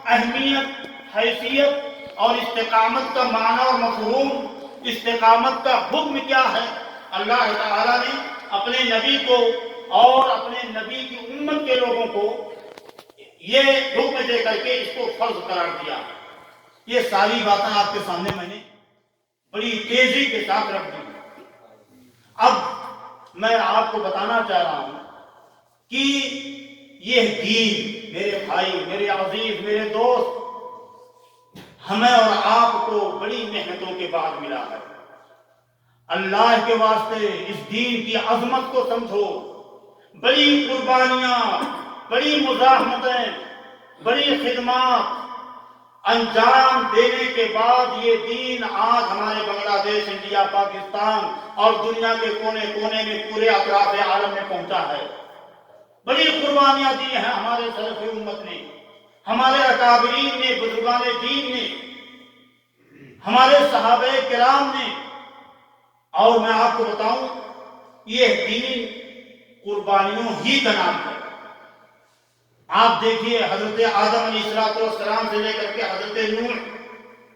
اہمیت، حیثیت اور استقامت کا معنی اور مفہوم، استقامت کا حکم کیا ہے، اللہ تعالیٰ نے اپنے نبی کو اور اپنے نبی کی امت کے لوگوں کو یہ حکم دے کر کے اس کو فرض قرار دیا۔ یہ ساری باتیں آپ کے سامنے میں نے بڑی تیزی کے ساتھ رکھ دی۔ اب میں آپ کو بتانا چاہ رہا ہوں کہ یہ دین، میرے بھائی، میرے عزیز، میرے دوست، ہمیں اور آپ کو بڑی محنتوں کے بعد ملا ہے۔ اللہ کے واسطے اس دین کی عظمت کو سمجھو۔ بڑی قربانیاں، بڑی مزاحمتیں، بڑی خدمات انجام دینے کے بعد یہ دین آج ہمارے بنگلہ دیش، انڈیا، پاکستان اور دنیا کے کونے کونے میں، پورے اطراف عالم میں پہنچا ہے۔ بڑی قربانیاں دی ہیں ہمارے سلف امت نے، ہمارے اکابرین نے، بزرگان دین نے، ہمارے صحابہ کرام نے۔ اور میں آپ کو بتاؤں، یہ دین قربانیوں ہی کا نام ہے۔ آپ دیکھیے، حضرت آدم علیہ السلام سے لے کر کے حضرت نوح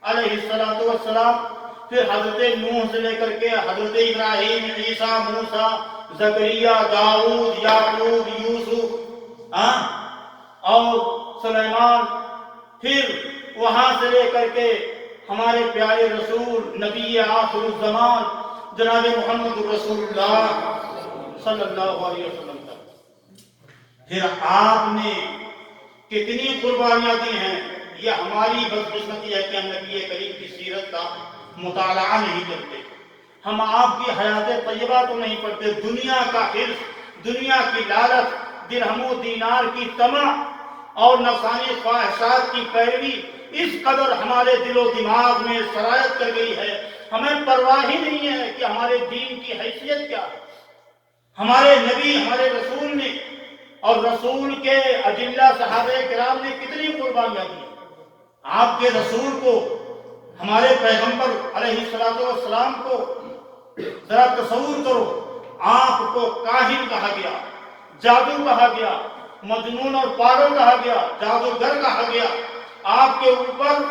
علیہ السلام، پھر حضرت نوح سے لے کر کے حضرت ابراہیم، عیسیٰ، موسیٰ، زکریا، داؤد، یعقوب، یوسف اور سلیمان، پھر وہاں سے لے کر کے ہمارے پیارے رسول نبی آخر الزمان جناب محمد رسول اللہ صلی اللہ علیہ وسلم تک۔ پھر آپ نے کتنی قربانیاں دی ہیں۔ یہ ہماری بدقسمتی ہے کہ ہم نبی کریم کی سیرت کا مطالعہ نہیں کرتے، ہم آپ کی حیات طیبہ تو نہیں پڑھتے۔ دنیا کا حرص، دنیا کی لالچ، درہم و دینار کی طمع اور نفسانی خواہشات کی پیروی اس قدر ہمارے دل و دماغ میں سرایت کر گئی ہے، ہمیں پرواہ ہی نہیں ہے کہ ہمارے دین کی حیثیت کیا ہے۔ ہمارے نبی، ہمارے رسول نے اور رسول کے اجلہ صحابہ کرام نے کتنی قربانیاں دی۔ آپ کے رسول کو، ہمارے پیغمبر علیہ السلام کو ذرا تصور کرو، آپ کو کاہن کہا گیا، جادو کہا گیا، مجنون اور پاگل کہا گیا، جادوگر کہا گیا، آپ کے اوپر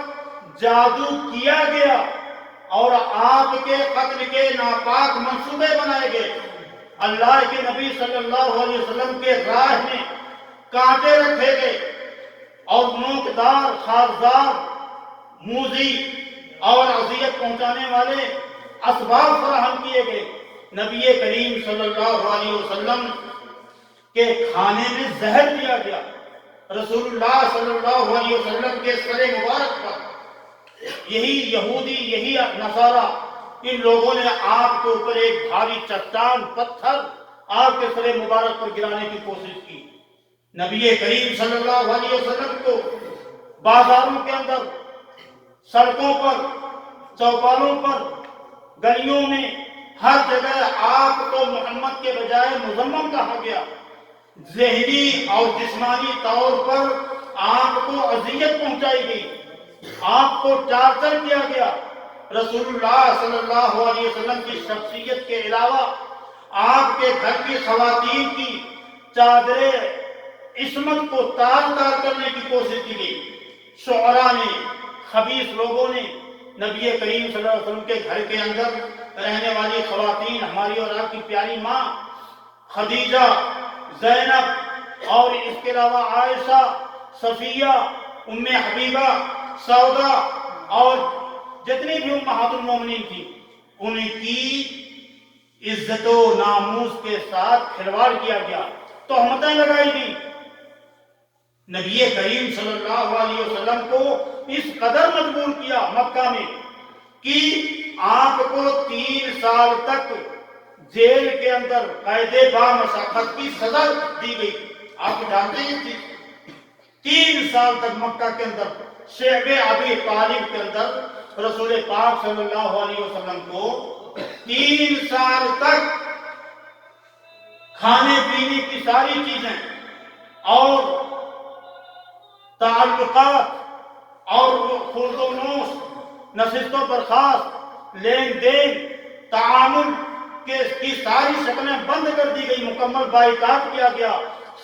جادو کیا گیا اور آپ کے قتل کے ناپاک منصوبے بنائے گئے۔ اللہ کے نبی صلی اللہ علیہ وسلم کے راہ میں کانٹے رکھے گئے اور نوکدار، خارزار، موذی اور اذیت پہنچانے والے اسباب فراہم کیے گئے۔ نبی کریم صلی اللہ علیہ وسلم کے کھانے میں زہر دیا گیا۔ رسول اللہ صلی اللہ علیہ وسلم کے سر مبارک پر یہی یہودی، یہی نصارہ، ان لوگوں نے آپ کے اوپر ایک بھاری چٹان، پتھر آپ کے سر مبارک پر گرانے کی کوشش کی۔ نبی کریم صلی اللہ علیہ وسلم کو بازاروں کے اندر، سڑکوں پر، چوپالوں پر، گلیوں میں، ہر جگہ آپ کو محمد کے بجائے مذمم کہا گیا۔ ذہنی اور جسمانی طور پر آپ کو اذیت پہنچائی گئی، آپ کو ٹارچر کیا گیا۔ رسول اللہ صلی اللہ علیہ وسلم کی شخصیت کے علاوہ آپ کے گھر کی خواتین کی چادر عصمت کو تار تار کرنے کی کوشش کی گئی۔ شعراء نے، خبیث لوگوں نے نبی کریم صلی اللہ علیہ وسلم کے گھر کے اندر رہنے والی خواتین، ہماری اور آپ کی پیاری ماں خدیجہ، زینب اور اس کے علاوہ عائشہ، صفیہ، ام حبیبہ، سودا اور جتنی بھی امہات المومنین تھی، ان کی عزت و ناموس کے ساتھ کھلواڑ کیا گیا، تہمتیں لگائی گئی۔ نبی کریم صلی اللہ علیہ وسلم کو اس قدر مجبور کیا مکہ میں کہ آپ کو 3 سال تک جیل کے اندر قید بامشقت کی سزا دی گئی۔ آپ جانتے ہیں یہ 3 سال تک مکہ کے اندر شعب ابی طالب کے اندر رسول پاک صلی اللہ علیہ وسلم کو 3 سال تک کھانے پینے کی ساری چیزیں اور تعلقات اور خرد و نوش، نشست و برخاست، لین دین، تعامل کی ساری شکلیں بند کر دی گئی، مکمل بائیکاٹ کیا گیا۔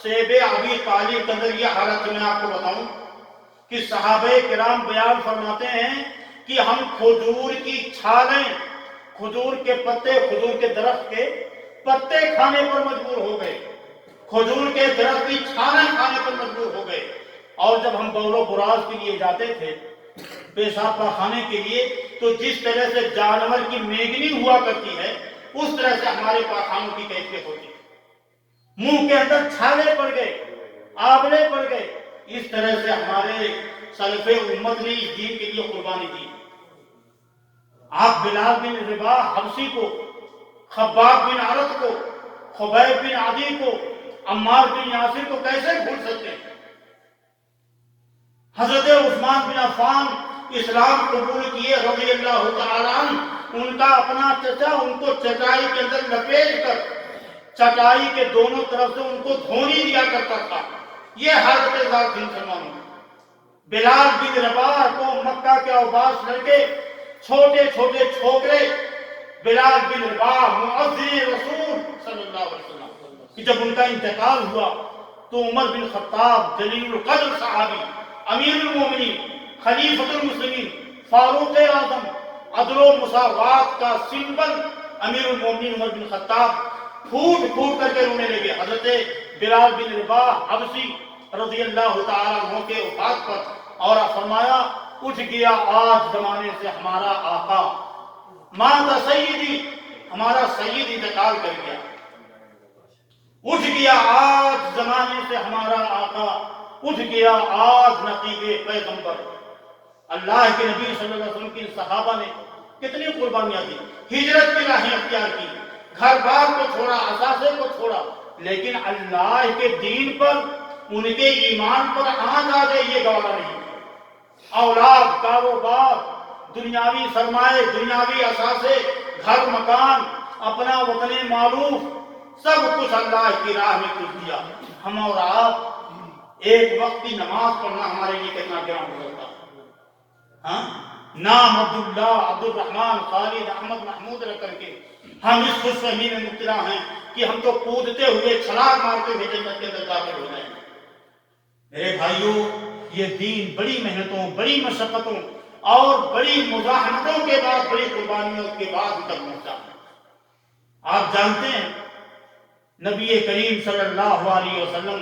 شعب ابی طالب کے اندر یہ حالت میں آپ کو بتاؤں کہ صحابہ کرام بیان فرماتے ہیں کہ ہم کھجور کی چھالیں، کھجور کے پتے، کھجور کے درخت کے پتے کھانے پر مجبور ہو گئے، کھجور کے درخت کی چھالیں کھانے پر مجبور ہو گئے۔ اور جب ہم بول و براز کے لیے جاتے تھے، پیشاب پاخانے کے لیے، تو جس طرح سے جانور کی میگنی ہوا کرتی ہے اس طرح سے ہمارے پاخانوں کی کیفیت ہوتی ہے، منہ کے اندر چھالے پڑ گئے، آبلے پڑ گئے۔ اس طرح سے ہمارے سلف امت نے اس دین کے لیے قربانی دی۔ آپ بلال بن رباح حبشی کو، خباب بن عرط کو، خبیب بن عدی کو، عمار بن یاسر کو کیسے بھول سکتے ہیں؟ حضرت عثمان بن عفان اسلام قبول کیے رضی اللہ تعالیٰ عنہ، ان کا اپنا چچا ان کو چٹائی کے اندر لپیٹ کر چٹائی کے دونوں طرف سے ان کو دھونی دیا کرتا تھا۔ یہ حالت ذات دن مسلمانوں۔ بلال بن رباح کو مکہ کے اوباش لڑکے، چھوٹے چھوٹے چھوکرے، بلال بن رباح مؤذن رسول صلی اللہ علیہ وسلم، کہ جب ان کا انتقال ہوا تو عمر بن خطاب جلیل القدر صحابی، امیر المومنین، خلیفۃ المسلمین، فاروق اعظم، عدل و مساوات کا سمبل امیر المومنین عمر بن خطاب پھوٹ پھوٹ کر کے رونے لگے حضرت بلال بن رباح حبشی رضی اللہ تعالیٰ عنہ کے وفات پر، اور فرمایا اٹھ گیا آج زمانے سے ہمارا آقا، مات سیدی، ہمارا سید انتقال کر گیا، اٹھ گیا آج زمانے سے ہمارا آقا، اٹھ گیا آج نقیب پیغمبر۔ اللہ کے نبی صلی اللہ علیہ وسلم کی صحابہ نے کتنی قربانیاں دی، ہجرت کی راہیں اختیار کی، گھر بار کو چھوڑا، اثاثے کو چھوڑا، لیکن اللہ کے دین پر، ان کے ایمان پر آنچ آ جائے یہ گوارا نہیں۔ اولاد، کاروبار، دنیاوی سرمائے، دنیاوی اثاثے، گھر مکان، اپنا وطن معروف، سب کچھ اللہ کی راہ میں کچھ دیا۔ ہم اور آپ ایک وقت کی نماز پڑھنا ہمارے لیے کتنا گران ہو سکتا ہے؟ ہاں، نام عبداللہ، عبد الرحمن، خالد، احمد، محمود رکھ کر کے ہم اس خوش فہمی میں مبتلا ہیں کہ ہم تو کودتے ہوئے، چھلانگ مارتے ہوئے جنت کے اندر داخل ہو جائیں۔ میرے بھائیوں، یہ دین بڑی محنتوں، بڑی مشقتوں اور بڑی مزاحمتوں کے بعد، بڑی قربانیوں کے بعد تک پہنچا۔ آپ جانتے ہیں نبی کریم صلی اللہ علیہ وسلم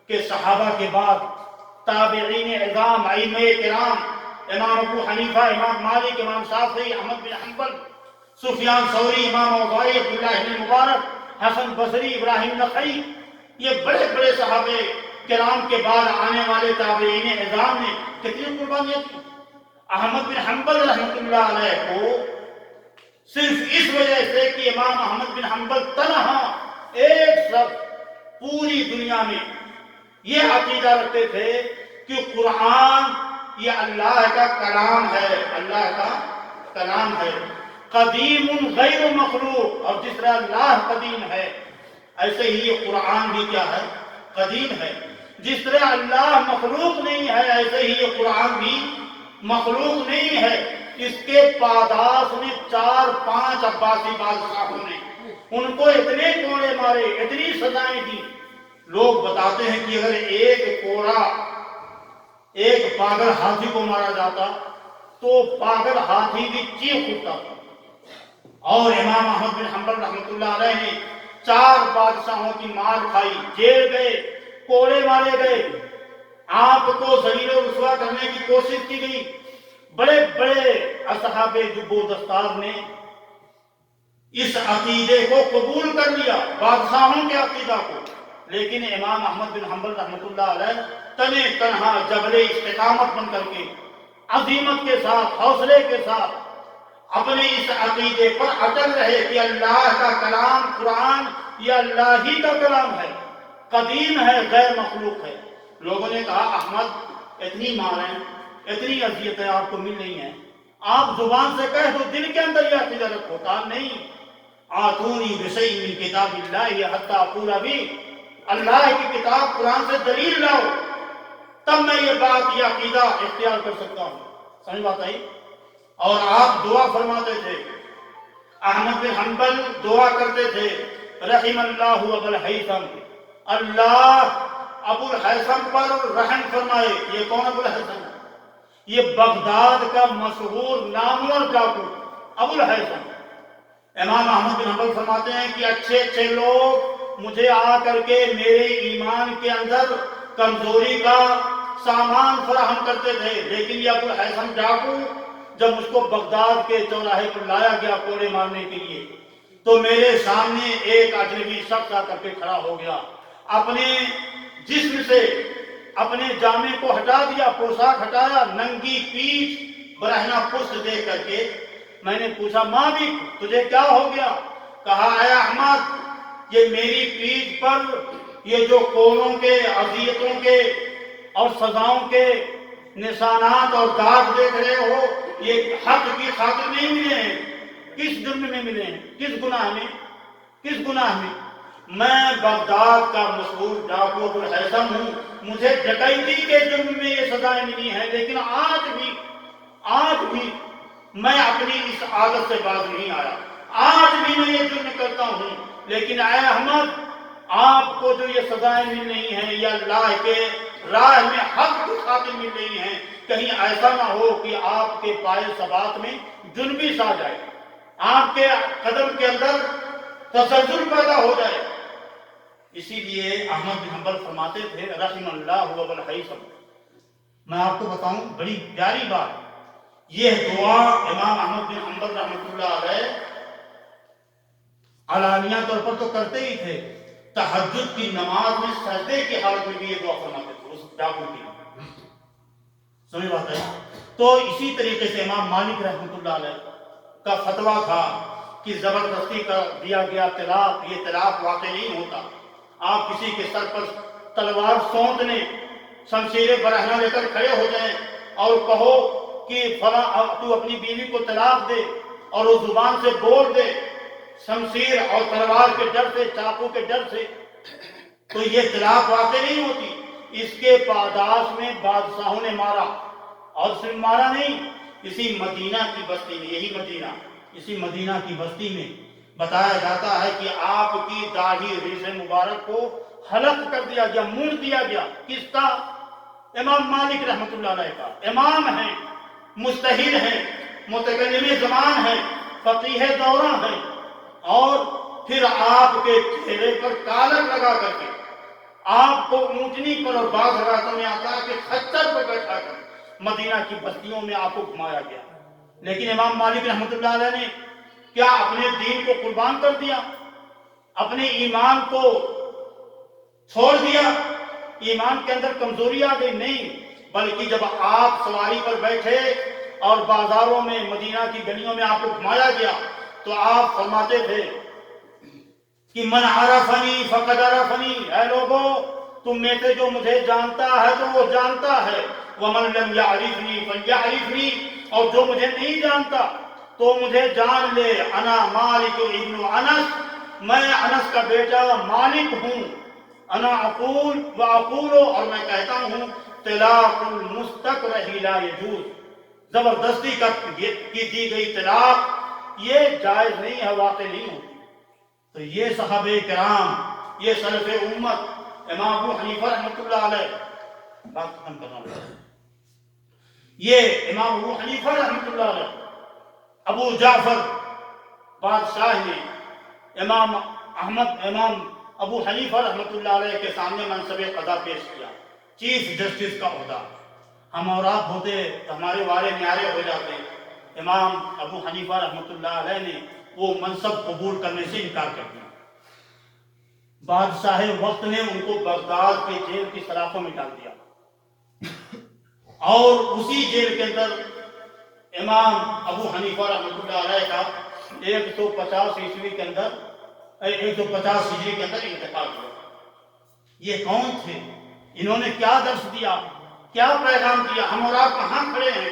کے صحابہ کے بعد تابعین اعظام، ائمہ کرام، امام ابو حنیفہ، امام مالک، امام شافعی، احمد بن حنبل، سفیان ثوری، امام اوزاعی، عبداللہ بن مبارک، حسن بصری، ابراہیم نخعی، یہ بڑے بڑے صحابہ کرام کے بعد آنے والے تابعین اعظام نے کتنی قربانیاں دی۔ احمد بن حنبل رحمۃ اللہ علیہ کو صرف اس وجہ سے کہ امام احمد بن حنبل تنہا ایک شخص پوری دنیا میں یہ عقیدہ رکھتے تھے کہ قرآن یہ اللہ کا کلام ہے، اللہ کا کلام ہے، قدیم غیر مخلوق، اور جس طرح اللہ قدیم ہے ایسے ہی یہ قرآن بھی کیا ہے؟ قدیم ہے۔ جس طرح اللہ مخلوق نہیں ہے ایسے ہی یہ قرآن بھی مخلوق نہیں ہے۔ اس کے پاداش میں 4-5 عباسی بادشاہوں نے ان کو اتنے کوڑے مارے، اتنی سزائیں دی۔ لوگ بتاتے ہیں کہ اگر ایک کوڑا ایک پاگل ہاتھی کو مارا جاتا تو پاگل ہاتھی بھی چیخ اٹھتا تھا۔ اور امام احمد بن حنبل رحمۃ اللہ علیہ نے 4 بادشاہوں کی مار کھائی، جیل گئے، کوڑے مارے گئے، آپ کو ذلیل و رسوا کرنے کی کوشش کی گئی۔ بڑے بڑے اصحاب جب و دستار نے اس عقیدے کو قبول کر لیا، بادشاہوں کے عقیدہ کو، لیکن امام احمد بن حنبل رحمۃ اللہ علیہ تنے تنہا جبل استقامت بن کر کے عظیمت کے ساتھ، حوصلے کے ساتھ اپنے اس عقیدے پر اٹل رہے کہ اللہ کا کلام قرآن یہ اللہ ہی کا کلام ہے، قدیم ہے، غیر مخلوق ہے۔ لوگوں نے کہا احمد اتنی ماریں، اتنی اذیتیں آپ کو مل رہی ہیں، آپ زبان سے کہہ دو، دل کے اندر یہ عقیدہ رکھو۔ کہا نہیں، آتونی بشیء من کتاب اللہ حتی اقول بھی، اللہ کی کتاب قرآن سے دلیل لاؤ تب میں یہ بات، یہ عقیدہ اختیار کر سکتا ہوں۔ سمجھ بات آئی؟ اور آپ دعا فرماتے تھے، احمد بن حنبل دعا کرتے تھے، رحم اللہ ابا الہیثم، اللہ ابو الحیثم پر رحم فرمائے۔ یہ کون ابو الحیثم ہے؟ یہ بغداد کا مشہور نامور ڈاکو ابو الحیثم۔ امام احمد بن حنبل فرماتے ہیں کہ اچھے اچھے لوگ مجھے آ کر کے میرے ایمان کے اندر کمزوری کا سامان فراہم کرتے تھے، لیکن یہ ابو الحیثم ڈاکو جب مجھ کو بغداد کے چوراہے پر لایا گیا کوڑے مارنے کے لیے، تو میرے سامنے ایک اجنبی شخص آ کر کے کھڑا ہو گیا، اپنے جسم سے اپنے جامے کو ہٹا دیا، پوشاک ہٹایا، ننگی پیٹھ برہنہ پشت دیکھ کر کے میں نے پوچھا ماں بھی تجھے کیا ہو گیا؟ کہا اے احمد، یہ میری پیٹھ پر یہ جو کوڑوں کے، اذیتوں کے اور سزاؤں کے نشانات اور داغ دیکھ رہے ہو، یہ حق کی خاطر نہیں ملے ہیں، کس جرم میں ملے ہیں، کس گناہ میں، کس گناہ میں؟ میں بغداد کا مشہور ڈاکو ابو الحیثم ہوں، مجھے ڈکیتی کے جرم میں یہ سزائیں ملی ہیں، لیکن آج بھی میں اپنی اس عادت سے باز نہیں آیا، آج بھی میں یہ جرم کرتا ہوں، لیکن اے احمد، آپ کو جو یہ سزائیں مل رہی ہیں یہ اللہ کے راہ میں حق کی خاطر مل رہی ہیں، کہیں ایسا نہ ہو کہ آپ کے پائے ثبات میں جنبش آ جائے، آپ کے قدم کے اندر تسلسل پیدا ہو جائے۔ اسی لیے احمد بن حنبل فرماتے تھے رحم اللہ ابو الحیثم۔ میں آپ کو بتاؤں بڑی پیاری بات، یہ دعا امام احمد بن حنبل رحمۃ اللہ علیہ علانیہ طور پر تو کرتے ہی تھے، تہجد کی نماز میں سجدے کی حالت میں بھی یہ دعا فرماتے تھے اس ڈاکو کی، سمجھ بات ہے؟ تو اسی طریقے سے امام مالک رحمۃ اللہ علیہ کا فتویٰ تھا کہ زبردستی کر دیا گیا طلاق، یہ طلاق واقع نہیں ہوتا، آپ کسی کے سر پر تلوار سونت لیں، شمشیر برہنہ لے کر کھڑے ہو جائیں اور کہو کہ فلاں تو اپنی بیوی کو طلاق دے، اور وہ زبان سے بول دے شمشیر اور تلوار کے ڈر سے، چاقو کے ڈر سے، تو یہ طلاق واقع نہیں ہوتی۔ اس کے پاداش میں بادشاہوں نے مارا، اور صرف مارا نہیں، اسی مدینہ کی بستی میں، اسی مدینہ کی بستی میں بتایا جاتا ہے کہ آپ کی داڑھی ریش مبارک کو حلق کر دیا گیا، موڑ دیا گیا۔ کس کا؟ امام مالک رحمۃ اللہ علیہ کا۔ امام ہیں، مجتہد ہیں، متکلم زمان ہیں، فقیہ دورہ ہیں، اور پھر آپ کے چہرے پر کالر لگا کر کے آپ کو اونٹنی پر، اور بعض روایتوں میں آتا ہے کہ خچر پر بیٹھا کر مدینہ کی بستیوں میں آپ کو گھمایا گیا۔ لیکن امام مالک رحمۃ اللہ علیہ نے کیا اپنے دین کو قربان کر دیا؟ اپنے ایمان کو چھوڑ دیا؟ ایمان کے اندر کمزوری آ گئی؟ نہیں، بلکہ جب آپ سواری پر بیٹھے اور بازاروں میں، مدینہ کی گلیوں میں آپ کو گھمایا گیا، تو آپ فرماتے تھے کہ من عرفنی فقد عرفنی، اے لوگوں تم میں سے جو مجھے جانتا ہے تو وہ جانتا ہے، ومن لم یعرفنی فلیعرفنی، اور جو مجھے نہیں جانتا تو مجھے جان لے، انا مالک ابن انس، میں انس کا بیٹا مالک ہوں، انا اقول و اقول، اور میں کہتا ہوں طلاق المستکرہ لا یجوز، زبردستی کی دی گئی طلاق یہ جائز نہیں ہے، واقع نہیں ہوتی۔ تو یہ صحابہ کرام، یہ سلف امت، امام ابو حنیفہ رحمۃ اللہ علیہ، بات ختم کرنا ہوگا، یہ امام ابو حنیفہ رحمۃ اللہ علیہ، ابو جعفر بادشاہ نے امام ابو حنیفہ رحمۃ اللہ علیہ کے سامنے منصب قضا پیش کیا، چیف جسٹس کا عہدہ۔ ہم اور آپ ہوتے تو ہمارے وارے نیارے ہو جاتے، امام ابو حنیفہ رحمۃ اللہ علیہ نے وہ منصب قبول کرنے سے انکار کر دیا۔ بادشاہ وقت نے ان کو بغداد کے جیل کی سلاخوں میں ڈال دیا، اور اسی جیل کے اندر امام ابو حنیفہ رحمۃ اللہ علیہ کا 150 عیسوی کے اندر 150 ہجری کے اندر انتقال ہوا۔ یہ کون تھے؟ انہوں نے کیا درس دیا، کیا پیغام دیا؟ ہم اور آپ کہاں کھڑے ہیں؟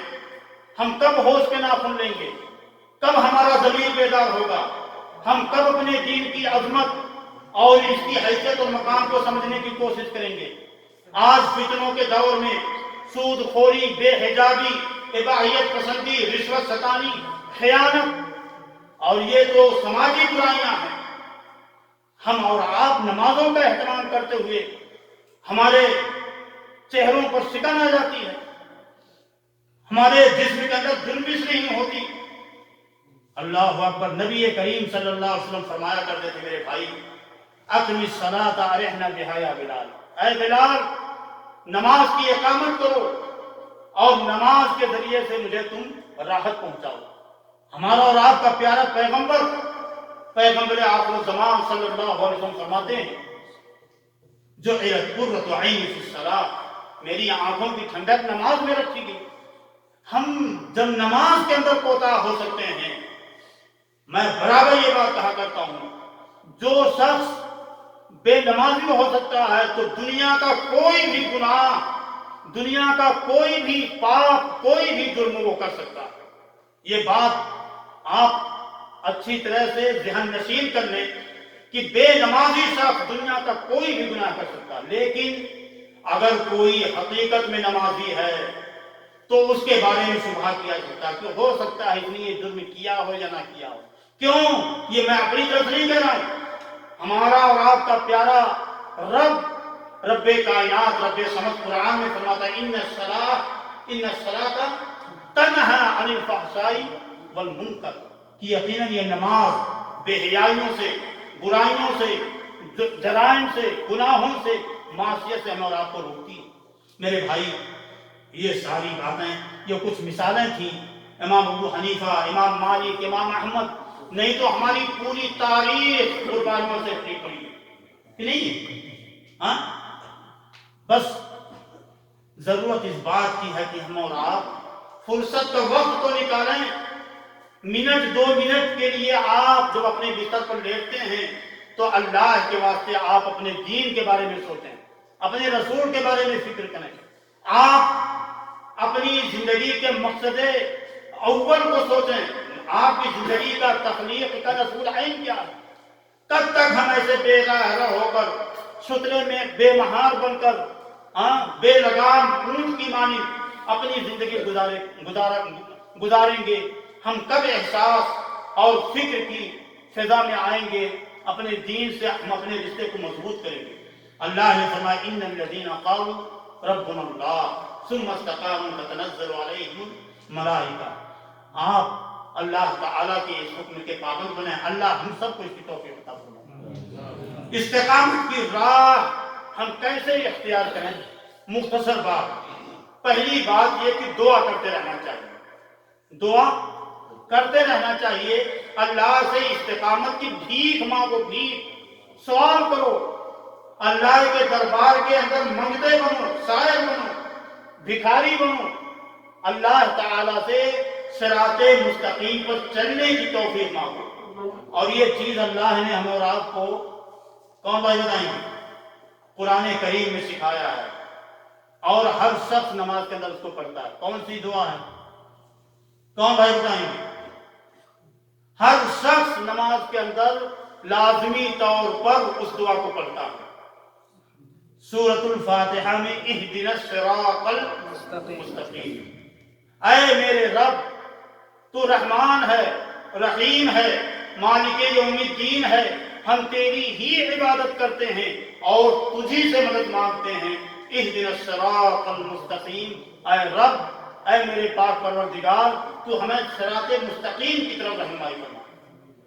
ہم کب ہوش کے ناخن لیں گے؟ کب ہمارا ضمیر بیدار ہوگا؟ ہم کب اپنے دین کی عظمت اور اس کی حیثیت اور مقام کو سمجھنے کی کوشش کریں گے؟ آج فتنوں کے دور میں سود خوری، بے حجابی، اباحیت پسندی، رشوت ستانی، خیانت، اور یہ تو سماجی برائیاں ہیں، ہم اور آپ نمازوں کا اہتمام کرتے ہوئے ہمارے چہروں پر سکن آ جاتی ہے، ہمارے جسم کے اندر جنبش نہیں ہوتی۔ اللہ اکبر۔ نبی کریم صلی اللہ علیہ وسلم فرمایا کرتے تھے میرے بھائی، اقم الصلاۃ ارحنا بہا یا بلال، اے بلال نماز کی اقامت کرو اور نماز کے ذریعے سے مجھے تم راحت پہنچاؤ۔ ہمارا اور آپ کا پیارا پیغمبر آخر الزمان صلی اللہ علیہ وسلم فرماتے ہیں، جعلت قرۃ عینی فی الصلاۃ، میری آنکھوں کی ٹھنڈک نماز میں رکھی گئی۔ ہم جب نماز کے اندر کوتاہ ہو سکتے ہیں، میں برابر یہ بات کہا کرتا ہوں، جو شخص بے نمازی ہو سکتا ہے تو دنیا کا کوئی بھی گناہ، دنیا کا کوئی بھی پاپ، کوئی بھی جرم وہ کر سکتا ہے۔ یہ بات آپ اچھی طرح سے ذہن نشین کر لیں کہ بے نمازی شخص دنیا کا کوئی بھی گناہ کر سکتا ہے، لیکن اگر کوئی حقیقت میں نمازی ہے تو اس کے بارے میں شبہ کیا جاتا کہ ہو سکتا ہے اس نے یہ جرم کیا ہو یا نہ کیا ہو۔ کیوں؟ یہ میں اپنی طرف نہیں کہہ رہا ہوں، ہمارا اور آپ کا پیارا رب کائنات، رب سمت قرآن میں فرماتا ہے ان الصلاۃ تنہی عن الفحشاء والمنکر، کہ یقیناً یہ نماز بے حیائیوں سے، برائیوں سے، جرائم سے، گناہوں سے، معصیت سے ہمیں اور آپ کو روکتی ہے۔ میرے بھائی یہ ساری باتیں، یہ کچھ مثالیں تھیں، امام ابو حنیفہ، امام مالک، امام احمد، نہیں تو ہماری پوری تاریخ قربانیوں سے بھری پڑی ہے کہ نہیں؟ ہاں، بس ضرورت اس بات کی ہے کہ ہم اور آپ فرصت کا وقت تو نکالیں، منٹ دو منٹ کے لیے آپ جب اپنے بستر پر لیٹتے ہیں تو اللہ کے واسطے آپ اپنے دین کے بارے میں سوچیں، اپنے رسول کے بارے میں فکر کریں، آپ اپنی زندگی کے مقصد اول کو سوچیں، آپ کی زندگی کا تخلیق کا رسول عین کیا ہے؟ کب تک ہم ایسے بے راہ ہو کر، سترے میں بے مہار بن کر، بے لگام اونٹ کی مانی اپنی زندگی گزاریں گے؟ ہم کب احساس اور فکر کی فضا میں آئیں گے؟ اپنے دین سے ہم اپنے رشتے کو مضبوط کریں گے۔ اللہ نے فرمایا ان الذین قالوا ربنا اللہ ثم استقاموا تتنزل علیہم الملائکہ۔ آپ اللہ تعالیٰ کے اس حکم کے پابند بنیں، اللہ ہم سب کو اس کی توفیق عطا فرمائے۔ استقامت کی راہ ہم کیسے اختیار کریں؟ مختصر بات، پہلی بات یہ کہ دعا کرتے رہنا چاہیے، دعا کرتے رہنا چاہیے، اللہ سے استقامت کی بھیک مانگو، بھیک سوال کرو، اللہ کے دربار کے اندر منگتے بنو، سائر بنو، بھکاری بنو، اللہ تعالیٰ سے صراط مستقیم پر چلنے کی توفیق مانگو۔ اور یہ چیز اللہ نے ہمیں اور آپ کو کون بھائی بتائیں گے؟ قرآن کریم میں سکھایا ہے، اور ہر شخص نماز کے اندر اس کو پڑھتا ہے۔ کون سی دعا ہے؟ کون بھائی بتائیں گے؟ ہر شخص نماز کے اندر لازمی طور پر اس دعا کو پڑھتا ہے۔ سورۃ الفاتحہ میں اہدنا الصراط المستقیم، اے میرے رب تو رحمان ہے، رحیم ہے، مالک یوم الدین ہے، ہم تیری ہی عبادت کرتے ہیں اور تجھی سے مدد مانگتے ہیں۔ اہدنا الصراط المستقیم، اے رب، اے میرے پاک پروردگار، تو ہمیں صراط مستقیم کی طرف رہنمائی فرما۔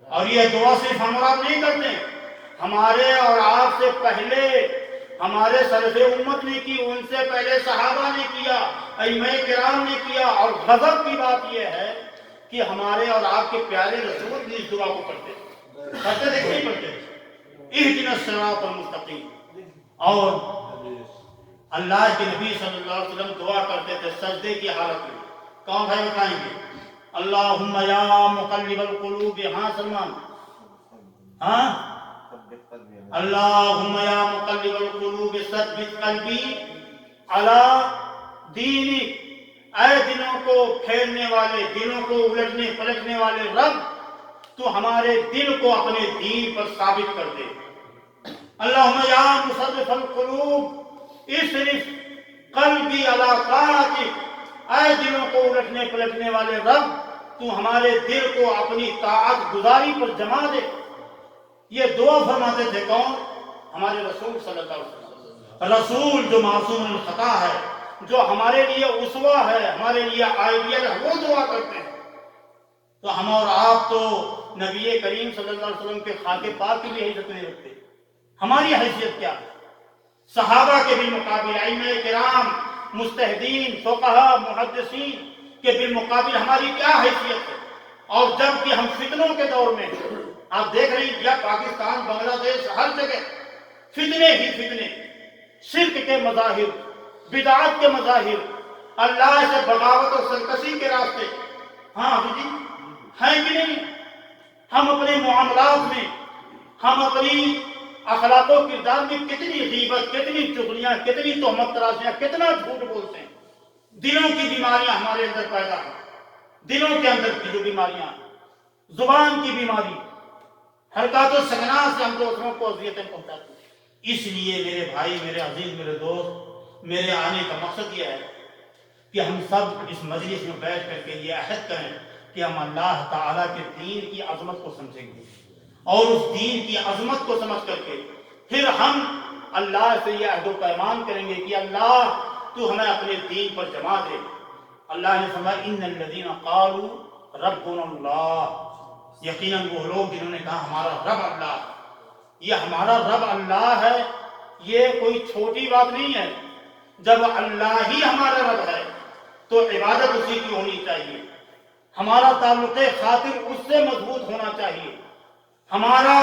اور یہ دعا صرف ہم اور آپ نہیں کرتے، ہمارے اور آپ سے پہلے ہمارے سلف امت نے کی، ان سے پہلے صحابہ نے کیا، ائمہ کرام نے کیا، اور غضب کی بات یہ ہے کہ ہمارے اور آپ کے پیارے رسول بھی اس دعا کو پڑھتے تھے کہ نہیں پڑھتے؟ اہدنا الصراط المستقیم۔ اور اللہ کے نبی صلی اللہ علیہ وسلم دعا کرتے تھے سجدے کی حالت میں، کون بھائی بتائیں گے؟ اللہم یا مقلب القلوب، ہاں سلمان، ہاں، اللہم یا مقلب القلوب ثبت قلبی علی دینک، اے دلوں کو پھیرنے والے، دلوں کو الٹنے پلٹنے والے رب، تو ہمارے دل کو اپنے دین پر ثابت کر دے۔ اللہم یا مصرف القلوب اصرف قلبی علی طاعتک، اے دلوں کو الٹنے پلٹنے والے رب، تو ہمارے دل کو اپنی طاعت گزاری پر جما دے۔ یہ دعا فرماتے تھے کون؟ ہمارے رسول صلی اللہ علیہ وسلم۔ رسول جو معصوم الخطا ہے، جو ہمارے لیے اسوہ ہے، ہمارے لیے آئیڈیل ہے، وہ دعا کرتے ہیں، تو ہم اور آپ تو نبی کریم صلی اللہ علیہ وسلم کے خاک پاک کی بھی حیثیت نہیں رکھتے، ہماری حیثیت کیا ہے؟ صحابہ کے بالمقابل، ائمہ کرام، مجتہدین، فقہا، محدثین کے بالمقابل ہماری کیا حیثیت ہے؟ اور جب کہ ہم فتنوں کے دور میں، آپ دیکھ رہی ہیں یا پاکستان، بنگلہ دیش، ہر جگہ فتنے ہی فتنے، شرک کے مظاہر، بدعات کے مظاہر، اللہ سے بغاوت اور سرکشی کے راستے، ہاں جی ہیں کہ نہیں؟ ہم اپنے معاملات میں، ہم اپنی اخلاق و کردار میں کتنی غیبت، کتنی چغلیاں، کتنی تہمت تراشیاں، کتنا جھوٹ بولتے ہیں۔ دلوں کی بیماریاں ہمارے اندر پیدا ہیں، دلوں کے اندر کی جو بیماریاں ہیں، زبان کی بیماری، حرکات و سکنات سے ہم دوسروں کو اذیتیں پہنچاتے ہیں۔ اس لیے میرے بھائی، میرے عزیز، میرے دوست، میرے آنے کا مقصد یہ ہے کہ ہم سب اس مجلس میں بیٹھ کر کے یہ عہد کریں کہ ہم اللہ تعالیٰ کے دین کی عظمت کو سمجھیں گے، اور اس دین کی عظمت کو سمجھ کر کے پھر ہم اللہ سے یہ عہد و پیمان کریں گے کہ اللہ تو ہمیں اپنے دین پر جما دے۔ اللہ نے فرمایا ان الذین قالوا ربنا اللہ، یقیناً وہ لوگ جنہوں نے کہا ہمارا رب اللہ ہے۔ یہ ہمارا رب اللہ ہے، یہ کوئی چھوٹی بات نہیں ہے۔ جب اللہ ہی ہمارا رب ہے تو عبادت اسی کی ہونی چاہیے، ہمارا تعلق خاطر اس سے مضبوط ہونا چاہیے، ہمارا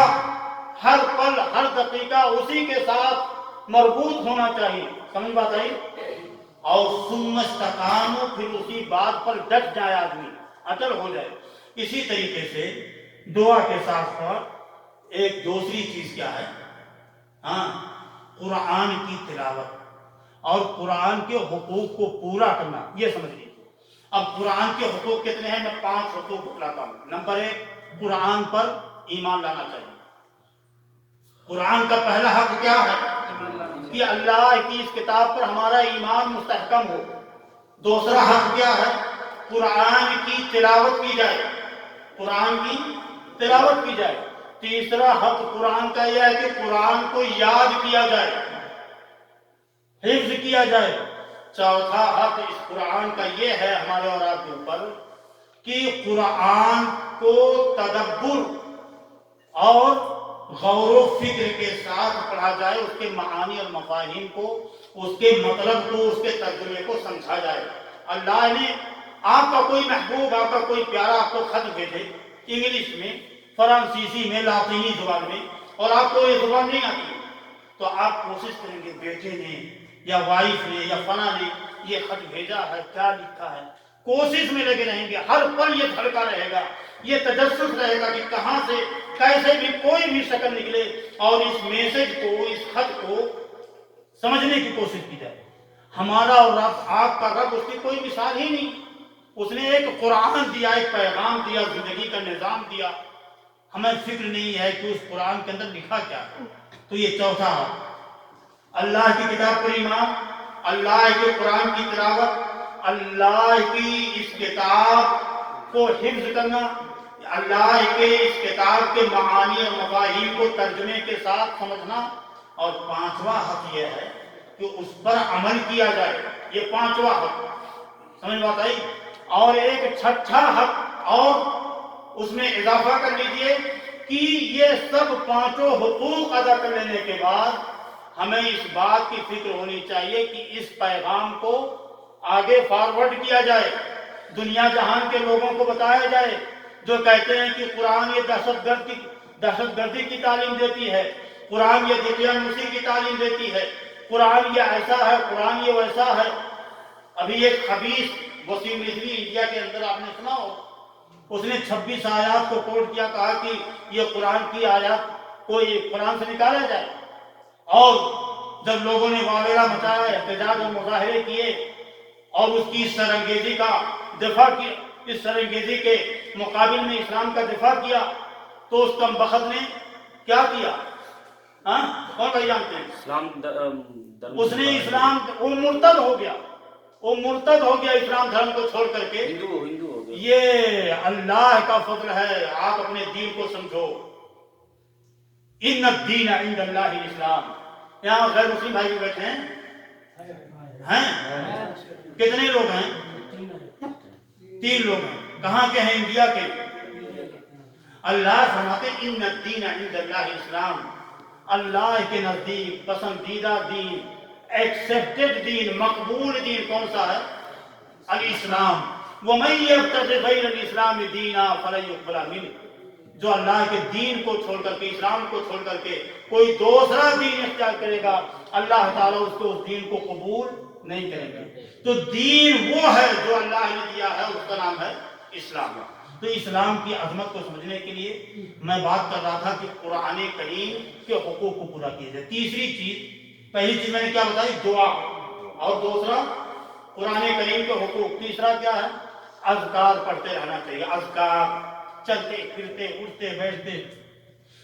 ہر پل، ہر دقیقہ اسی کے ساتھ مربوط ہونا چاہیے۔ سمجھ بات آئی؟ اور ثم استقاموا، پھر اسی بات پر ڈٹ جائے آدمی، اٹل ہو جائے۔ اسی طریقے سے دعا کے ساتھ ساتھ ایک دوسری چیز کیا ہے؟ ہاں، قرآن کی تلاوت اور قرآن کے حقوق کو پورا کرنا، یہ سمجھ لیجیے۔ اب قرآن کے حقوق کتنے ہیں؟ میں 5 حقوق بتلاتا ہوں۔ نمبر 1، قرآن پر ایمان لانا چاہیے۔ قرآن کا پہلا حق کیا ہے؟ کہ اللہ کی اس کتاب پر ہمارا ایمان مستحکم ہو۔ دوسرا حق کیا ہے؟ قرآن کی تلاوت کی جائے، قرآن کی تلاوت کی جائے۔ تیسرا حق قرآن کا یہ ہے کہ قرآن کو یاد کیا جائے، حفظ کیا جائے۔ چوتھا حق اس قرآن کا یہ ہے ہمارے اور آپ کے اوپر کہ قرآن کو تدبر اور غور و فکر کے ساتھ پڑھا جائے، اس کے معانی اور مفاہیم کو، اس کے مطلب کو، اس کے ترجمے کو سمجھا جائے۔ اللہ نے آپ کا کوئی محبوب، آپ کا کوئی پیارا آپ کو خط بھیجے انگلش میں، فرانسیسی میں، لاطینی زبان میں، اور آپ کو یہ زبان نہیں آتی، تو آپ کوشش کریں گے بیٹے نے یا وائف نے یا فلاں نے یہ خط بھیجا ہے، کیا لکھا ہے، کوشش میں لگے رہیں گے۔ ہر پل یہ دھڑکا رہے گا، یہ تجسس رہے گا کہ کہاں سے کیسے بھی کوئی بھی شکل نکلے اور اس میسج کو، اس خط کو سمجھنے کی کوشش کی جائے۔ ہمارا اور آپ کا رب، اس کی کوئی مثال ہی نہیں۔ اس نے ایک قرآن دیا، ایک پیغام دیا، زندگی کا نظام دیا، ہمیں فکر نہیں ہے کہ اس قرآن کے اندر لکھا کیا ہے۔ تو یہ چوتھا، اللہ کی کتاب پر ایمان، اللہ کے قرآن کی تلاوت، اللہ کی اس کتاب کو حفظ کرنا، اللہ کے اس کتاب کے معانی اور مفاہیم کو ترجمے کے ساتھ سمجھنا، اور پانچواں حق یہ ہے کہ اس پر عمل کیا جائے۔ یہ پانچواں حق، سمجھ بات آئی؟ اور ایک چھٹا حق اور اس میں اضافہ کر لیجئے کہ یہ سب پانچوں حقوق ادا کر لینے کے بعد ہمیں اس بات کی فکر ہونی چاہیے کہ اس پیغام کو آگے فارورڈ کیا جائے، دنیا جہان کے لوگوں کو بتایا جائے جو کہتے ہیں کہ قرآن یہ دہشت گردی کی تعلیم دیتی ہے، قرآن یہ دقیانوسی کی تعلیم دیتی ہے، قرآن یہ ایسا ہے، قرآن یہ ویسا ہے۔ ابھی ایک خبیث وسیم رضوی انڈیا کے اندر آپ نے سنا ہو، اس نے 26 آیات کو کوٹ کیا، کہا کہ یہ قرآن کی آیات کو قرآن سے نکالا جائے۔ اور جب لوگوں نے واویلا مچایا، احتجاج اور مظاہرے کیے اور اس کی سرانگیزی کا دفاع کیا، اس سرانگیزی کے مقابل میں اسلام کا دفاع کیا، تو اس کمبخت نے کیا کیا؟ کون بھائی جانتے ہیں؟ اس نے اسلام، وہ مرتد ہو گیا، وہ مرتد ہو گیا اسلام دھرم کو چھوڑ کر کے، ہندو ہو گیا۔ یہ اللہ کا فضل ہے، آپ اپنے دین کو سمجھو۔ ان الدین عند اللہ الاسلام، یہاں غیر مسلم بھائی بھی بیٹھے ہیں کتنے لوگ ہیں؟ 3 لوگ ہیں. کہاں کے ہیں؟ انڈیا کے. اللہ فرماتے ان الدین عند اللہ اسلام، اللہ کے نزدیک پسندیدہ دین، ایکسپٹڈ دین، مقبول دین کون سا ہے؟ الاسلام. ومن یبتغ غیر الاسلام دینا فلن یقبل منہ. جو اللہ کے دین کو چھوڑ کر کے، اسلام کو چھوڑ کر کے کوئی دوسرا دین اختیار کرے گا، اللہ تعالیٰ اس کو اس دین کو قبول نہیں کریں گے. تو دین وہ ہے جو اللہ نے دیا ہے، اس کا نام ہے اسلام. تو اسلام کی عظمت کو سمجھنے کے لیے میں بات کر رہا تھا کہ قرآن کریم کے حقوق کو پورا کیا جائے. تیسری چیز، پہلی چیز میں نے کیا بتائی؟ دعا. اور دوسرا قرآن کریم کے حقوق. تیسرا کیا ہے؟ اذکار پڑھتے رہنا چاہیے. اذکار، چلتے پھرتے اٹھتے بیٹھتے.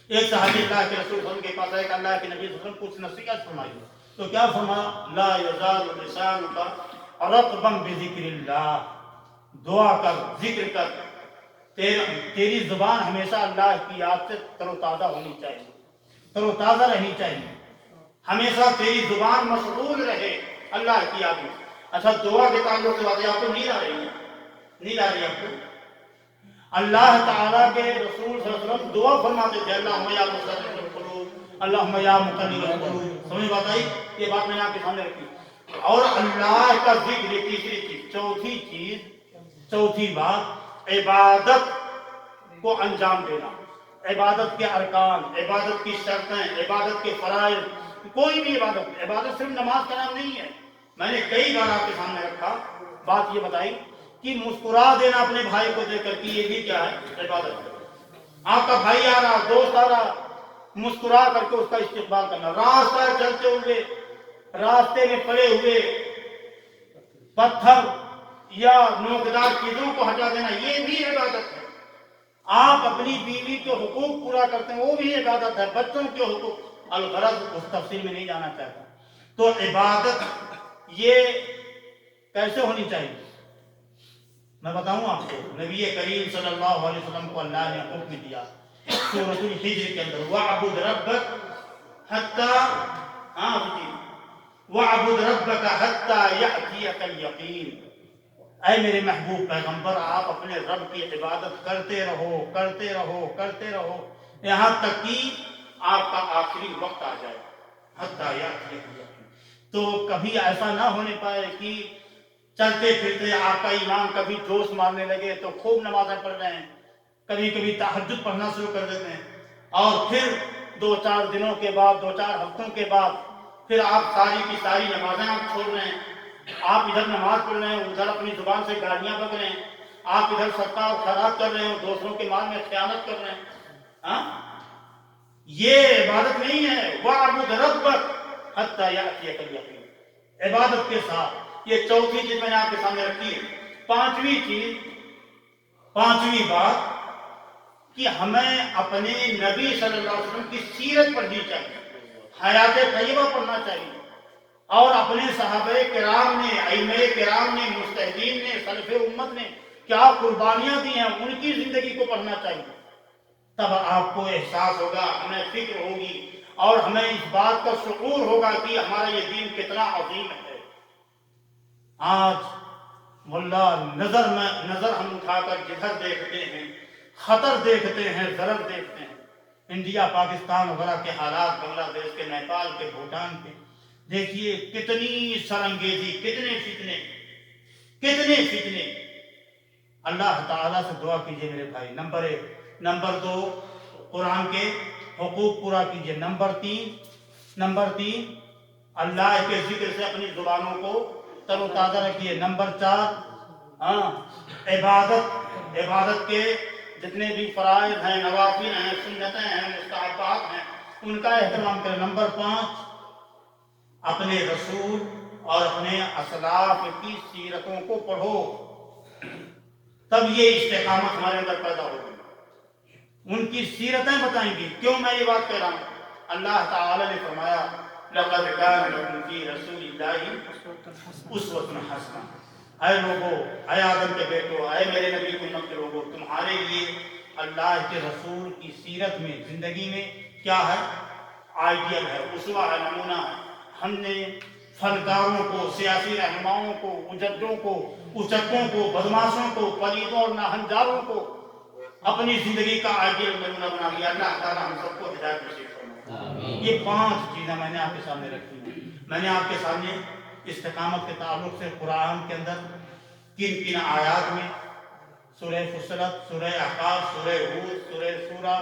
ایک صحابی اللہ کے رسول صلی اللہ علیہ وسلم کے پاس آئے کہ اللہ کے نبی صلی اللہ علیہ وسلم کچھ نصیحت فرمائی. تو کیا فرمایا؟ لا یزال لسانک رطبا بذکر اللہ. دعا کر، ذکر کر، تیری زبان ہمیشہ اللہ کی یاد سے تر و تازہ ہونی چاہیے، تر و تازہ رہنی چاہیے. ہمیشہ تیری زبان مشغول رہے اللہ کی یاد میں. اچھا، دعا کے تعلق سے بات ہے. آپ کو نیند آ رہی ہے؟ نیند آ رہی ہے آپ کو؟ اللہ تعالیٰ کے رسول صلی اللہ علیہ وسلم دعا فرماتے تھے، اللہم یا مصرف القلوب، اللہم یا مقلب القلوب. سمجھ بات آئی؟ یہ بات میں نے آپ کے سامنے رکھی. اور اللہ کا ذکر، تیسری چیز. چوتھی چیز، چوتھی بات، عبادت کو انجام دینا. عبادت کے ارکان، عبادت کی شرطیں، عبادت کے فرائض. کوئی بھی عبادت، عبادت صرف نماز کا نام نہیں ہے. میں نے کئی بار آپ کے سامنے رکھا، بات یہ بتائی کہ مسکرا دینا اپنے بھائی کو دیکھ کر کے، یہ بھی کیا ہے؟ عبادت ہے. آپ کا بھائی آ رہا، دوست آ رہا، مسکرا کر کے اس کا استقبال کرنا. راستہ چلتے ہوئے راستے میں پڑے ہوئے پتھر یا نوکدار چیزوں کو ہٹا دینا، یہ بھی عبادت ہے. آپ اپنی بیوی کے حقوق پورا کرتے ہیں، وہ بھی عبادت ہے. بچوں کے حقوق. الغرض اس تفصیل میں نہیں جانا چاہتا. تو عبادت یہ کیسے ہونی چاہیے میں بتاؤں آپ کو. نبی کریم صلی اللہ علیہ وسلم کو اللہ نے حکم دیا سورۃ الحجر کے اندر، وَاعْبُدْ رَبَّكَ حَتَّى وَاعْبُدْ رَبَّكَ حَتَّى يَأْتِيَكَ الْيَقِينُ. اے میرے محبوب پیغمبر، آپ اپنے رب کی عبادت کرتے رہو، کرتے رہو، کرتے رہو، یہاں تک کہ آپ کا آخری وقت آ جائے. حتیٰ یأتیک الیقین. تو کبھی ایسا نہ ہونے پائے کہ چلتے پھرتے آپ کا ایمان کبھی جوش مارنے لگے تو خوب نمازیں پڑھ رہے ہیں، کبھی کبھی تہجد پڑھنا شروع کر دیتے ہیں، اور پھر 2-4 دنوں کے بعد، 2-4 ہفتوں کے بعد پھر آپ ساری کی ساری نمازیں آپ چھوڑ رہے ہیں. آپ ادھر نماز پڑھ رہے ہیں، ادھر اپنی زبان سے گالیاں بک رہے ہیں. آپ ادھر صدقہ اور خیرات کر رہے ہیں، دوسروں کے مال میں خیانت کر رہے ہیں. یہ عبادت نہیں ہے. وَاعْبُدْ رَبَّكَ حَتَّى يَأْتِيَكَ الْيَقِينُ. عبادت کے ساتھ یہ چوتھی چیز میں نے آپ کے سامنے رکھی ہے. پانچویں چیز، پانچویں بات کہ ہمیں اپنے نبی صلی اللہ علیہ وسلم کی سیرت پڑھنی چاہیے، حیات طیبہ پڑھنا چاہیے. اور اپنے صحابہ کرام نے، ائمہ کرام نے، مجتہدین نے، سلف امت نے کیا قربانیاں دی ہیں، ان کی زندگی کو پڑھنا چاہیے. تب آپ کو احساس ہوگا، ہمیں فکر ہوگی، اور ہمیں اس بات کا شعور ہوگا کہ ہمارا یہ دین کتنا عظیم ہے. آج ملا نظر ہم اٹھا کر جدھر دیکھتے ہیں خطر دیکھتے ہیں، ضرر دیکھتے ہیں. انڈیا، پاکستان وغیرہ کے حالات، بنگلہ دیش کے، نیپال کے، بھوٹان کے، دیکھیے کتنی سرانگیزی، کتنے فتنے، کتنے فتنے. اللہ تعالیٰ سے دعا کیجئے میرے بھائی. نمبر 1. نمبر 2، قرآن کے حقوق پورا کیجئے. نمبر 3، اللہ کے ذکر سے اپنی زبانوں کو تر و تازہ رکھیے. نمبر 4، عبادت کے جتنے بھی فرائض ہیں، نوافل ہیں، سنتیں ہیں، مستحبات ہیں، ان کا اہتمام کریں. نمبر 5، اپنے رسول اور اپنے اسلاف کی سیرتوں کو پڑھو، تب یہ استقامت ہمارے اندر پیدا ہوگی. ان کی سیرتیں بتائیں گی. کیوں میں یہ بات کہہ رہا ہوں؟ اللہ تعالی نے فرمایا لَقَدْ كَانَ لَكُمْ فِي رَسُولِ اللَّهِ أُسْوَةٌ حَسَنَةٌ. اے لوگو، اے آدم کے بیٹو، اے میرے نبی کی امت کے لوگو، تمہارے لیے اللہ کے رسول کی سیرت میں، زندگی میں کیا ہے؟ آئیڈیل ہے، اسوہ ہے، نمونہ ہے۔ ہم نے فنکاروں کو، سیاسی رہنماؤں کو، مجدوں کو، اچکوں کو، بدماشوں کو، پلیدوں اور ناہنجاروں کو اپنی زندگی کا آئیڈیل نمونہ بنا لیا۔ اللہ تعالیٰ ہم سب کو ہدایت نصیب فرمائے۔ یہ 5 چیزیں میں نے آپ کے سامنے رکھی ہیں۔ میں نے آپ کے سامنے استقامت کے تعلق سے قرآن کے اندر کن آیات میں، سورہ فصلت، سورہ احقاف، سورہ ہود، سورہ شورى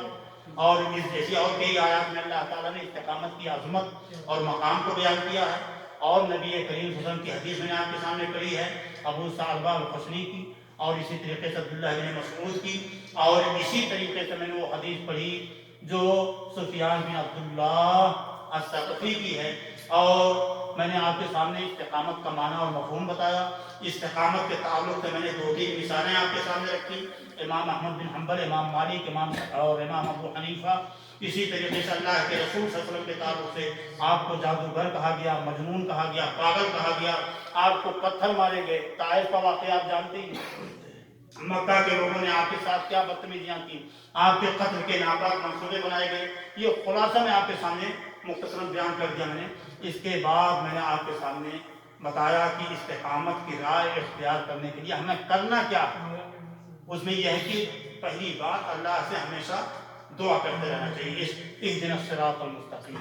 اور اس جیسی اور کئی آیات میں اللہ تعالیٰ نے استقامت کی عظمت اور مقام کو بیان کیا ہے۔ اور نبی کریم صلی اللہ علیہ وسلم کی حدیث میں نے آپ کے سامنے پڑھی ہے، ابو ثعلبہ الخشنی کی، اور اسی طریقے سے عبداللہ بن مسعود کی، اور اسی طریقے سے میں نے وہ حدیث پڑھی جو سفیان بن عبداللہ الثقفی کی ہے۔ اور میں نے آپ کے سامنے استقامت کا معنی اور مفہوم بتایا۔ استقامت کے تعلق سے میں نے 2-3 مثالیں آپ کے سامنے رکھی، امام احمد بن حنبل، امام مالک، اور امام ابو حنیفہ۔ اسی طریقے سے اللہ کے رسول صلی اللہ علیہ وسلم کے تعلق سے آپ کو جادوگر کہا گیا، مجنون کہا گیا، پاگل کہا گیا، آپ کو پتھر مارے گئے۔ طائف کا واقعہ آپ جانتے ہیں، مکہ کے لوگوں نے آپ کے ساتھ کیا بدتمیزیاں کی، آپ کے قتل کے ناپاک منصوبے بنائے گئے۔ یہ خلاصہ میں آپ کے سامنے مختصراً بیان کر دیا میں نے۔ اس کے بعد میں نے آپ کے سامنے بتایا کہ استقامت کی راہ اختیار کرنے کے لیے ہمیں کرنا کیا ہے۔ اس میں یہ ہے کہ پہلی بات اللہ سے ہمیشہ دعا کرتے رہنا چاہیے، اہدنا الصراط المستقیم،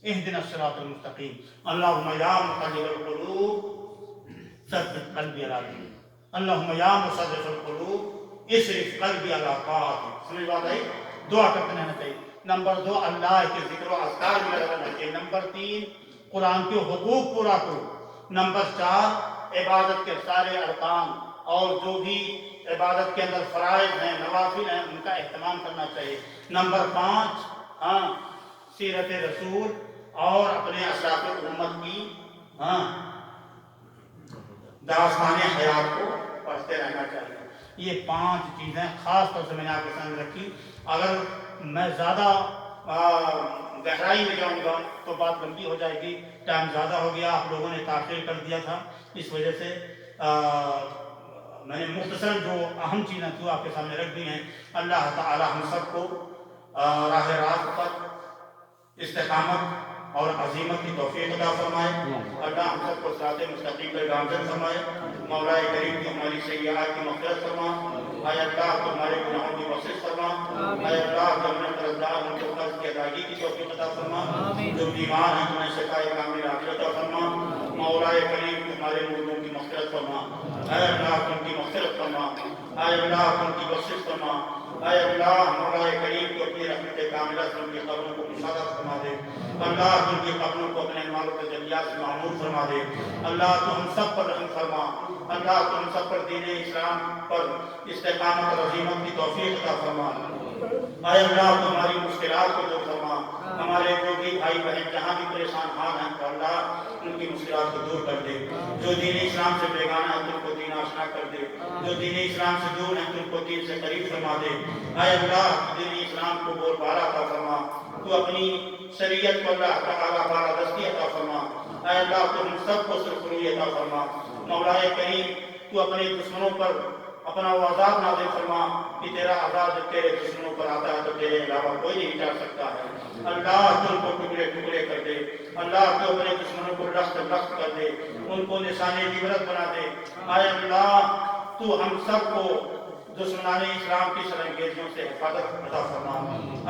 اہدنا الصراط المستقیم، اللہم یا مقلب القلوب ثبت قلبی علی دینک، اللہم یا مصرف القلوب اصرف قلبی علی طاعتک۔ سمجھ بات آئی؟ دعا کرتے رہنا چاہیے۔ نمبر 2، اللہ کے ذکر و اذکار میں رہنا چاہیے۔ نمبر 3، قرآن کے حقوق پورا کرو۔ نمبر 4، عبادت کے سارے ارکان اور جو بھی عبادت کے اندر فرائض ہیں، نوافل ہیں، ان کا اہتمام کرنا چاہیے۔ نمبر 5، سیرت رسول اور اپنے اسلاف امت کی داستان حیات کو پڑھتے رہنا چاہیے۔ یہ 5 چیزیں خاص طور سے میں نے آپ کے سامنے رکھی۔ اگر میں زیادہ گہرائی میں جاؤں گا تو بات لمبی ہو جائے گی، ٹائم زیادہ ہو گیا، آپ لوگوں نے تاخیر کر دیا تھا، اس وجہ سے میں نے مختصر جو اہم چیزیں تھیں آپ کے سامنے رکھ دی ہیں۔ اللہ تعالی ہم سب کو راہ راست پر استقامت اور عزیمت کی توفیق عطا فرمائے۔ اللہ ہم سب کو صراط مستقیم پر گامزن فرمائے۔ مولا کریم کی ہماری سیئات کی مغفرت فرما۔ اے اللہ تو ہمارے گناہوں کی بخشش فرما۔ اے اللہ جو ہمیں قرضدار ان کے قرض کی ادائیگی کی توفیق عطا فرما۔ جو بیمار ہیں انہیں شفائے کامل عاجل عطا فرما۔ مولا کریم تو ہمارے مردوں کی مغفرت فرما۔ اے اللہ تو ان کی مغفرت فرما۔ اے اللہ تو ان کی بخشش فرما۔ اے اللہ مولا کریم تو اپنی رحمت کاملہ سے ان کی قبروں کو مشاہدہ فرما دے۔ اللہ تو ان کی قبروں کو اپنے مالوں کے ذریعات سے معمور فرما دے۔ اللہ تو ہم سب پر رحم فرما۔ اللہ تو ہم سب پر دین اسلام پر استقامت اور عزیمت کی توفیق عطا فرما۔ اے اللہ تو ہماری مشکلات کو دور فرما۔ ہمارے جو بھی بھائی بہن جہاں بھی پریشان حال ہیں تو اللہ ان کی مشکلات کو دور کر دے۔ جو دین اسلام سے بیگانہ ہے تو ان کو دین آشنا کر دے۔ جو دین اسلام سے دور ہیں تو ان کو دین سے قریب فرما دے۔ اے اللہ دین اسلام کو بول بالا عطا فرما۔ تو اپنی شریعت کو اللہ تعالیٰ بالادستی عطا فرما۔ اے اللہ تو ہم سب کو سرخروئی عطا فرما۔ مولا کریم تو اپنے دشمنوں پر اپنا وہ عذاب نازل فرما کہ تیرا عذاب جب تیرے دشمنوں پر آتا ہے تو تیرے علاوہ کوئی نہیں ٹال سکتا ہے۔ اللہ تو ان کو ٹکڑے ٹکڑے کر دے۔ اللہ تو اپنے دشمنوں کو لخت لخت کر دے، ان کو نشان عبرت بنا دے۔ اے اللہ تو ہم سب کو دشمنان اسلام کی شرانگیزیوں سے حفاظت عطا فرما۔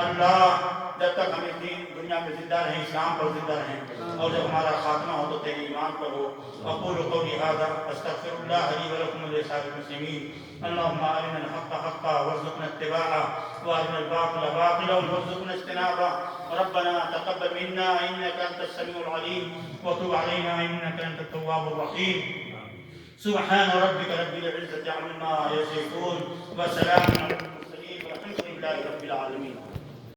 اللہ جب تک ہم اس دنیا میں زندہ رہیں اسلام پر زندہ رہیں، اور جب ہمارا خاتمہ ہو تو تیرے ایمان پر ہو۔ اقول قولی ھذا استغفر اللہ لی ولکم ولسائر المسلمین۔ اللہم ارنا الحق حقا وارزقنا اتباعہ وارنا الباطل باطلا وارزقنا اجتنابہ۔ ربنا تقبل منا انک انت السمیع العلیم وتب علینا انک انت التواب الرحیم۔ سبحان ربک رب العزة عما یصفون وسلام علی المرسلین والحمد للہ رب العالمین۔